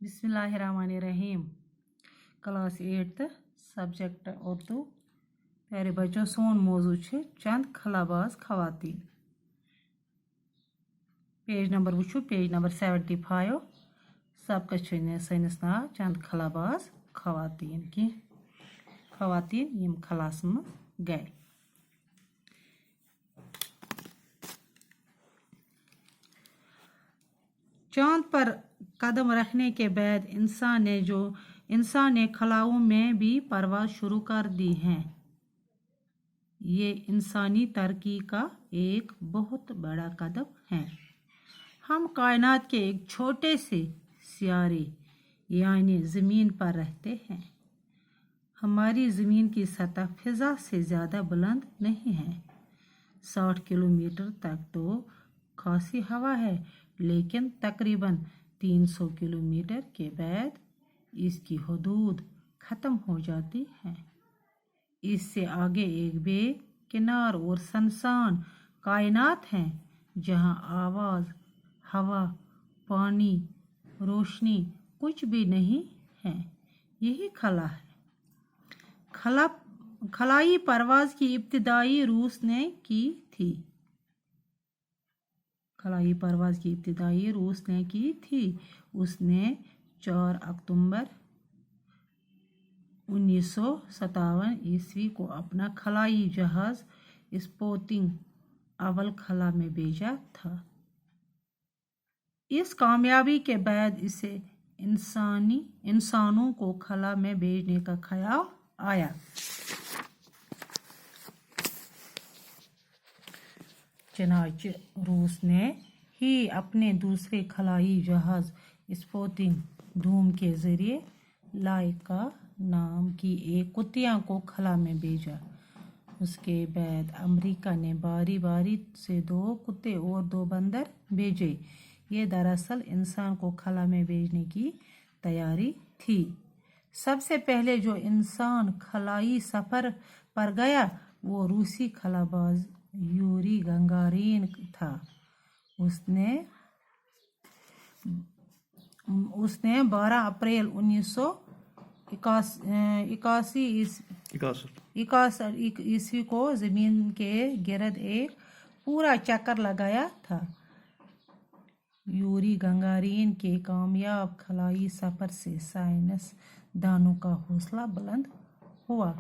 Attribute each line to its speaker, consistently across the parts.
Speaker 1: बिस्मिल्लाहिर्रहमानिर्रहीम। Class 8 subject Urdu. प्यारे बच्चों, सोन मौजू है चंद खलाबाज खवातीन। पेज नंबर वुचु, पेज नंबर 75। सबका सनिस नाव चंद खलाबाज खवातीन की खवातीन यम खलास में गए। चांद पर कदम रखने के बाद इंसान ने खलाओं में भी परवाज शुरू कर दी है। ये इंसानी तरक्की का एक बहुत बड़ा कदम है। हम कायनात के एक छोटे से सियारे यानी ज़मीन पर रहते हैं। हमारी ज़मीन की सतह फिज़ा से ज़्यादा बुलंद नहीं है। 60 किलोमीटर तक तो खासी हवा है, लेकिन तकरीबन 300 किलोमीटर के बाद इसकी हदूद ख़त्म हो जाती है। इससे आगे एक बेकिनार और सुनसान कायनात है, जहाँ आवाज़, हवा, पानी, रोशनी कुछ भी नहीं है। यही खला है। खलाई परवाज़ की इब्तिदाई रूस ने की थी। खलाई परवाज़ की इब्तिदाई रूस ने की थी। उसने 4 अक्टूबर 1957 ईस्वी को अपना खलाई जहाज़ स्पुतनिक अव्वल खला में भेजा था। इस कामयाबी के बाद इसे इंसानों को खला में भेजने का ख्याल आया। चनाचे रूस ने ही अपने दूसरे खलाई जहाज़ स्पुतनिक धूम के जरिए लाइका नाम की एक कुतिया को खला में भेजा। उसके बाद अमेरिका ने बारी बारी से 2 कुत्ते और 2 बंदर भेजे। ये दरअसल इंसान को खला में भेजने की तैयारी थी। सबसे पहले जो इंसान खलाई सफ़र पर गया वो रूसी खलाबाज यूरी गंगारीन था। उसने 12 अप्रैल 1981 ईस्वी को ज़मीन के गिर्द एक पूरा चक्कर लगाया था। यूरी गंगारीन के कामयाब खलाई सफ़र से साइंस दानों का हौसला बुलंद हुआ।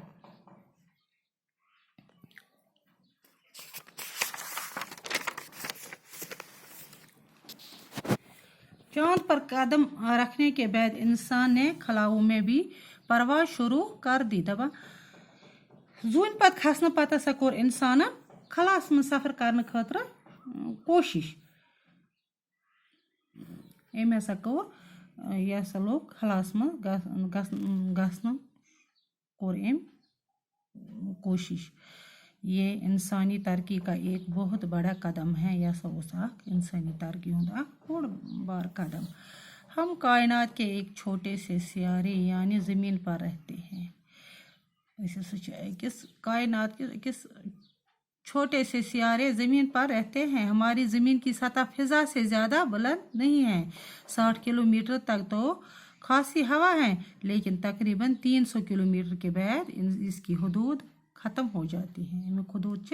Speaker 1: चांद पर कदम रखने के बाद इंसान ने खलाओं में भी परवाज शुरू कर दी। दबा जून पत खसन पत हसा कोर इंसान खलास में सफ़र करने खतर कोशिश। एम हसा कोर यह हसा लोग खलास में गसन कोर एम कोशिश। ये इंसानी तरक्की का एक बहुत बड़ा कदम है। यह सब इंसानी तरक्की होता बड़ बार कदम। हम कायनात के एक छोटे से सियारे यानी ज़मीन पर रहते हैं। किस कायनात के किस छोटे से सियारे ज़मीन पर रहते हैं। हमारी ज़मीन की सतह फिज़ा से ज़्यादा बुलंद नहीं है। 60 किलोमीटर तक तो खासी हवा है, लेकिन तकरीबन 300 किलोमीटर के बाद इसकी हदूद ख़त्म हो जाती है। अमें हदूद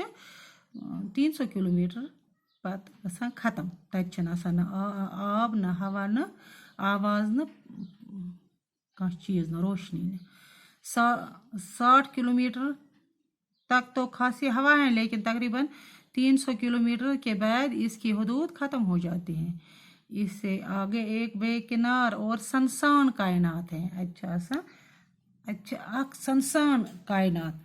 Speaker 1: 300 किलोमीटर पत गसान ख़त्म। तत न आब, न हवा, न आवाज़, न कह चीज़, न रोशनी न। 60 किलोमीटर तक तो खासी हवा है, लेकिन तकरीबन 300 किलोमीटर के बाद इसकी हदूद ख़त्म हो जाती है। इससे आगे एक बेकिनार और सुनसान कायनात है। अच्छा सुनसान कायनात।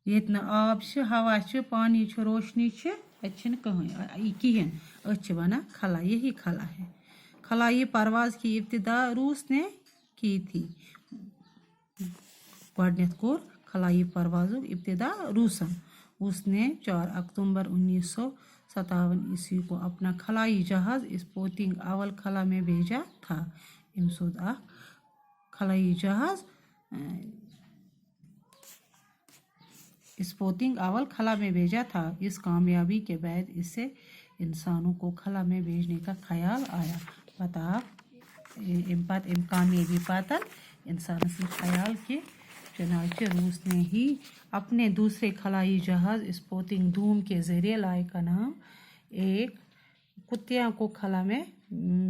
Speaker 1: ये आब, हवा, पानी, रोशनी कहें वना खला। यही खला है। खलाई परवाज़ की इब्तिदा रूस ने की थी। गडनेथ कोर खलाई परवाज़ इब्तिदा रूसन। उसने 4 अक्टूबर 1957 ईस्वी को अपना खलाई जहाज़ स्पुतनिक अव्वल खला में भेजा था। इमसोद खलाई जहाज़ स्पुतनिक अव्वल खला में भेजा था। इस कामयाबी के बाद इसे इंसानों को खला में भेजने का ख्याल आया। बता कामयाबी पातन इंसान से ख्याल कि चनाचे रूस ने ही अपने दूसरे खलाई जहाज स्पोर्टिंग धूम के जरिए लायका नाम एक कुत्तिया को खला में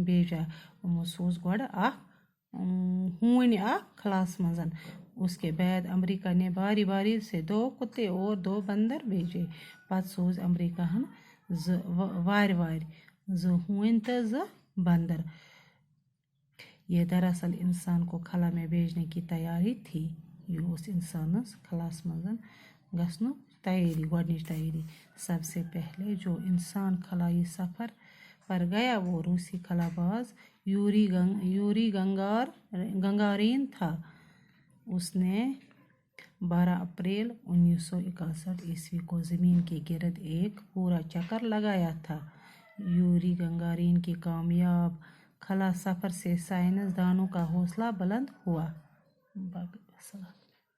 Speaker 1: भेजा सोच गड हून खलास मजन। उसके बाद अमेरिका ने बारी बारी से 2 कुत्ते और 2 बंदर भेजे। पत सोज अमेरिका वार हून तो बंदर। ये दरअसल इंसान को खला में भेजने की तैयारी थी। ये उस इंसान खलास मजन गसनु तैयारी गडनिच तैयारी। सबसे पहले जो इंसान खलाई सफ़र पर गया वो रूसी खलाबाज यूरी गंगारीन था। उसने 12 अप्रैल 1961 ईस्वी को ज़मीन के गिर्द एक पूरा चक्कर लगाया था। यूरी गंगारीन की कामयाब खला सफ़र से साइंसदानों का हौसला बुलंद हुआ।